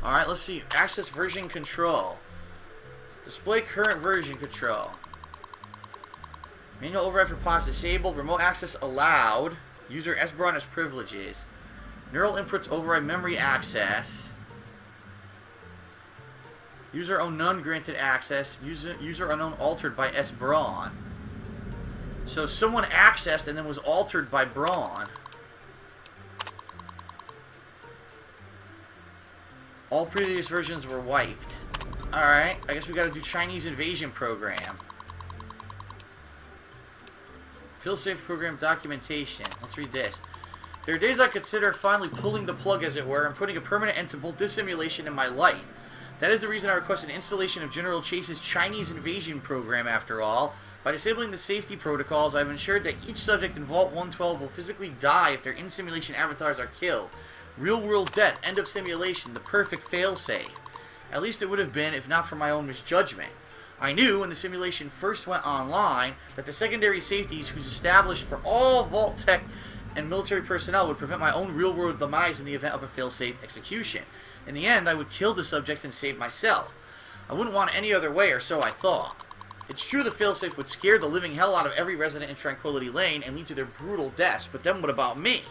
Alright, let's see. Access version control. Display current version control. Manual override for pods disabled. Remote access allowed. User SBRON has privileges. Neural inputs override memory access. User unknown granted access. User unknown altered by SBRON. So someone accessed and then was altered by Braun. All previous versions were wiped. Alright, I guess we gotta do Chinese invasion program. Failsafe program documentation. Let's read this. There are days I consider finally pulling the plug, as it were, and putting a permanent end to both dissimulation and my life. That is the reason I requested installation of General Chase's Chinese invasion program, after all. By disabling the safety protocols, I have ensured that each subject in Vault 112 will physically die if their in-simulation avatars are killed. Real-world death, end of simulation, the perfect failsafe. At least it would have been, if not for my own misjudgment. I knew, when the simulation first went online, that the secondary safeties who's established for all Vault Tech and military personnel would prevent my own real-world demise in the event of a failsafe execution. In the end, I would kill the subjects and save myself. I wouldn't want it any other way, or so I thought. It's true the failsafe would scare the living hell out of every resident in Tranquility Lane and lead to their brutal deaths, but then what about me?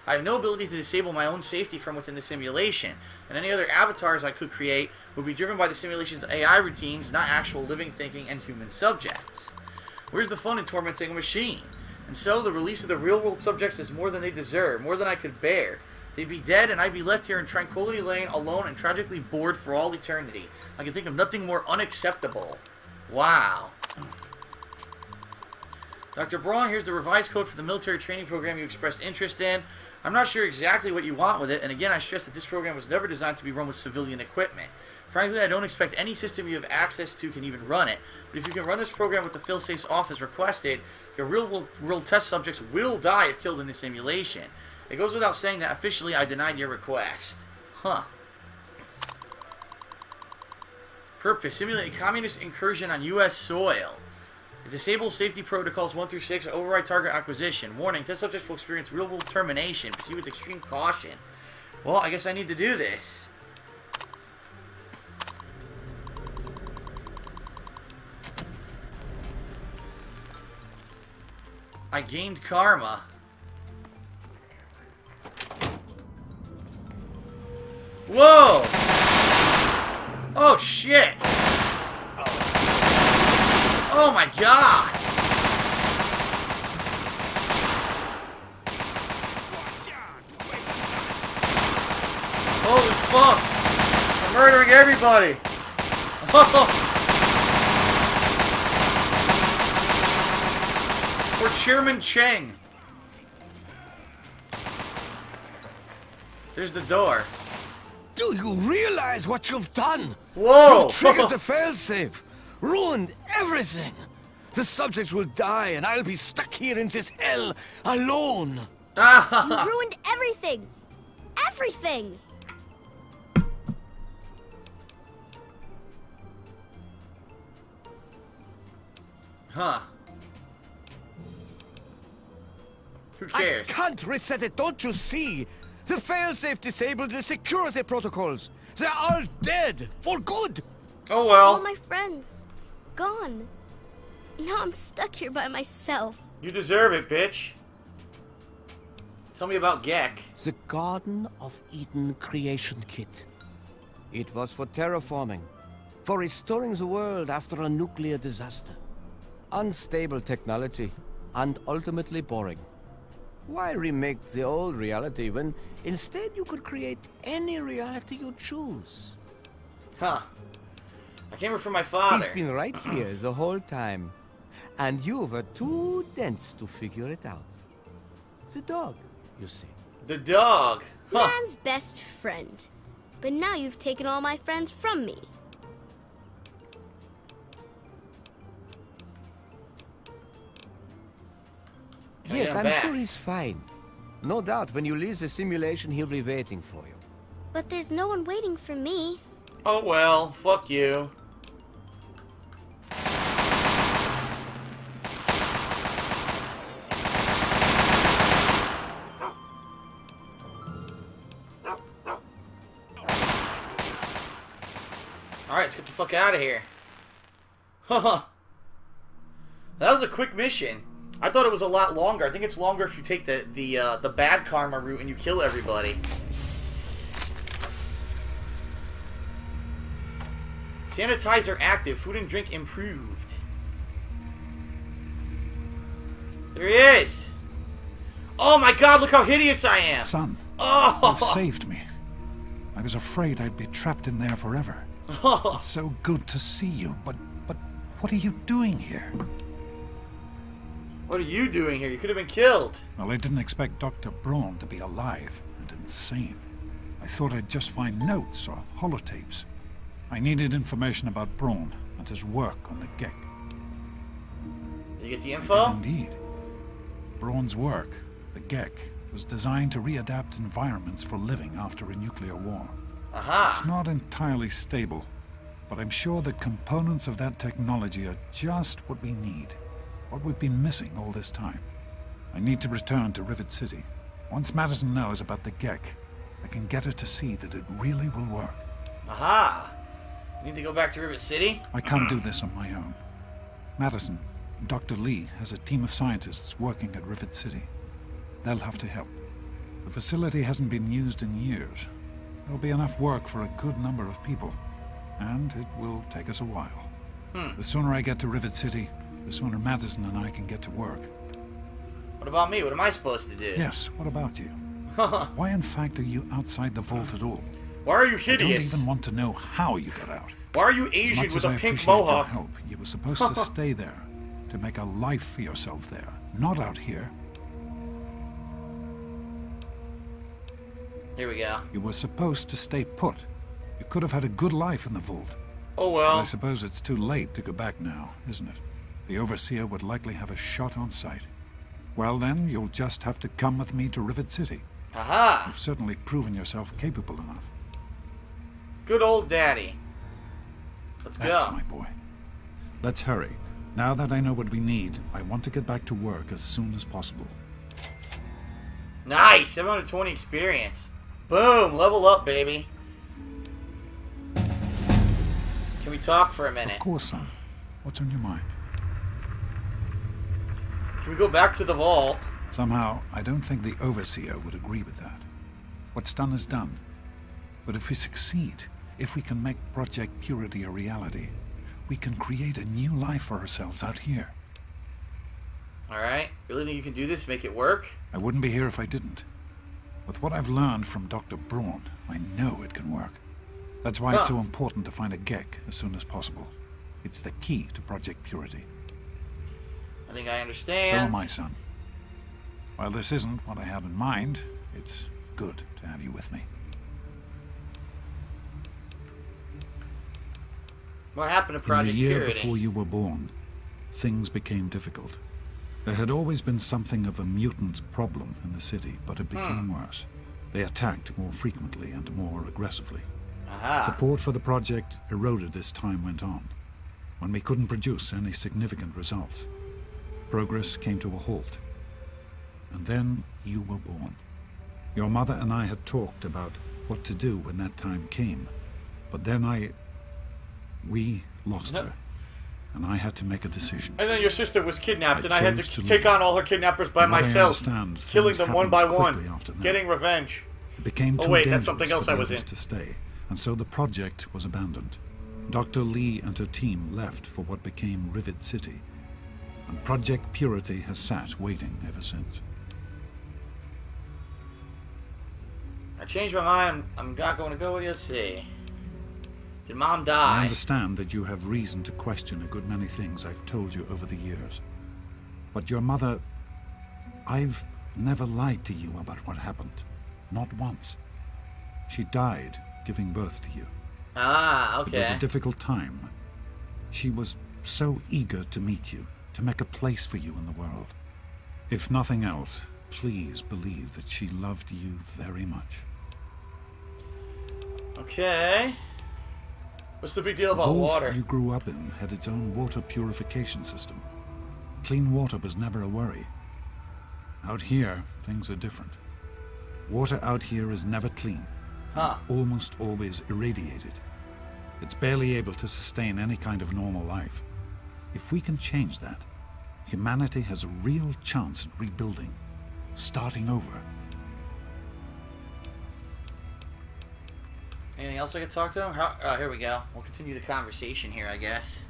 I have no ability to disable my own safety from within the simulation, and any other avatars I could create would be driven by the simulation's AI routines, not actual living, thinking, and human subjects. Where's the fun in tormenting a machine? And so, the release of the real-world subjects is more than they deserve, more than I could bear. They'd be dead, and I'd be left here in Tranquility Lane, alone and tragically bored for all eternity. I can think of nothing more unacceptable. Wow. Dr. Braun, here's the revised code for the military training program you expressed interest in. I'm not sure exactly what you want with it, and again I stress that this program was never designed to be run with civilian equipment. Frankly, I don't expect any system you have access to can even run it, but if you can run this program with the failsafes off as requested, your real-world test subjects will die if killed in the simulation. It goes without saying that officially I denied your request. Huh. Purpose: simulate a communist incursion on U.S. soil. Disable safety protocols 1 through 6. Override target acquisition. Warning: test subjects will experience real-world termination. Proceed with extreme caution. Well, I guess I need to do this. I gained karma. Whoa! Oh shit! Oh my god! Holy fuck! I'm murdering everybody! We're Chairman Cheng. There's the door. Do you realize what you've done? Whoa! You've triggered the failsafe. Ruined everything. The subjects will die and I'll be stuck here in this hell alone. You ruined everything. Everything. Huh. Who cares? I can't reset it, don't you see? The failsafe disabled the security protocols. They're all dead. For good. Oh well. All my friends. Gone. Now I'm stuck here by myself. You deserve it, bitch. Tell me about Gek. The Garden of Eden creation kit. It was for terraforming. For restoring the world after a nuclear disaster. Unstable technology. And ultimately boring. Why remake the old reality when instead you could create any reality you choose? Huh. I came here from my father. He's been right here the whole time. And you were too dense to figure it out. The dog, you see. The dog. Huh. Man's best friend. But now you've taken all my friends from me. Yes, I'm back. sure he's fine. No doubt when you leave the simulation, he'll be waiting for you. But there's no one waiting for me. Oh well, fuck you. Alright, let's get the fuck out of here. Haha. That was a quick mission. I thought it was a lot longer. I think it's longer if you take the bad karma route and you kill everybody. Sanitizer active. Food and drink improved. There he is. Oh my god, look how hideous I am. Son, oh. you've saved me. I was afraid I'd be trapped in there forever. Oh. It's so good to see you, but what are you doing here? What are you doing here? You could have been killed. Well, I didn't expect Dr. Braun to be alive and insane. I thought I'd just find notes or holotapes. I needed information about Braun and his work on the Gek. Did you get the info? Indeed. Braun's work, the Gek, was designed to readapt environments for living after a nuclear war. Aha. It's not entirely stable, but I'm sure the components of that technology are just what we need. What we've been missing all this time. I need to return to Rivet City. Once Madison knows about the Gek, I can get her to see that it really will work. Aha! You need to go back to Rivet City? I can't do this on my own. Madison, Dr. Lee has a team of scientists working at Rivet City. They'll have to help. The facility hasn't been used in years. There'll be enough work for a good number of people. And it will take us a while. The sooner I get to Rivet City, the sooner Madison and I can get to work. What about me? What am I supposed to do? Yes, what about you? Why in fact are you outside the vault at all? Why are you I hideous? don't even want to know how you got out. Why are you As Asian much with as a I pink appreciate your mohawk? help, you were supposed to stay there, to make a life for yourself there, not out here. Here we go. You were supposed to stay put. You could have had a good life in the vault. Oh But I well. suppose it's too late to go back now, isn't it? The Overseer would likely have a shot on sight. Well then, you'll just have to come with me to Rivet City. Aha! You've certainly proven yourself capable enough. Good old daddy. Let's That's go. my boy. Let's hurry. Now that I know what we need, I want to get back to work as soon as possible. Nice! 720 experience. Boom! Level up, baby. Can we talk for a minute? Of course, son. What's on your mind? Can we go back to the vault? Somehow, I don't think the Overseer would agree with that. What's done is done. But if we succeed, if we can make Project Purity a reality, we can create a new life for ourselves out here. Alright. Really think you can do this? Make it work? I wouldn't be here if I didn't. With what I've learned from Dr. Braun, I know it can work. That's why it's so important to find a Gek as soon as possible. It's the key to Project Purity. I think I understand. So am I, son. While this isn't what I had in mind, it's good to have you with me. What happened to Project In the year Purity? before you were born, things became difficult. There had always been something of a mutant problem in the city, but it became worse. They attacked more frequently and more aggressively. Aha. Support for the project eroded as time went on. When we couldn't produce any significant results, progress came to a halt. And then you were born. Your mother and I had talked about what to do when that time came. But then we lost her. And I had to make a decision. And then your sister was kidnapped, I and I had chose to to take leave. on all her kidnappers by From what I myself, understand, killing things them one by happened quickly one, after that. getting revenge. It became Oh, too wait, that's dangerous something else for I the was others in. to stay, and so the project was abandoned. Dr. Lee and her team left for what became Rivet City, and Project Purity has sat waiting ever since. I changed my mind. I'm not going to go with you. Let's see. Did Mom I die? understand that you have reason to question a good many things I've told you over the years. But your mother... I've never lied to you about what happened. Not once. She died giving birth to you. Ah, It was okay. a difficult time. She was so eager to meet you, to make a place for you in the world. If nothing else, please believe that she loved you very much. Okay. What's the big deal The about vault water? you grew up in had its own water purification system. Clean water was never a worry. Out here, things are different. Water out here is never clean. Huh. Almost always irradiated. It's barely able to sustain any kind of normal life. If we can change that, humanity has a real chance at rebuilding, starting over. Anything else I can talk to him? Here we go. We'll continue the conversation here, I guess.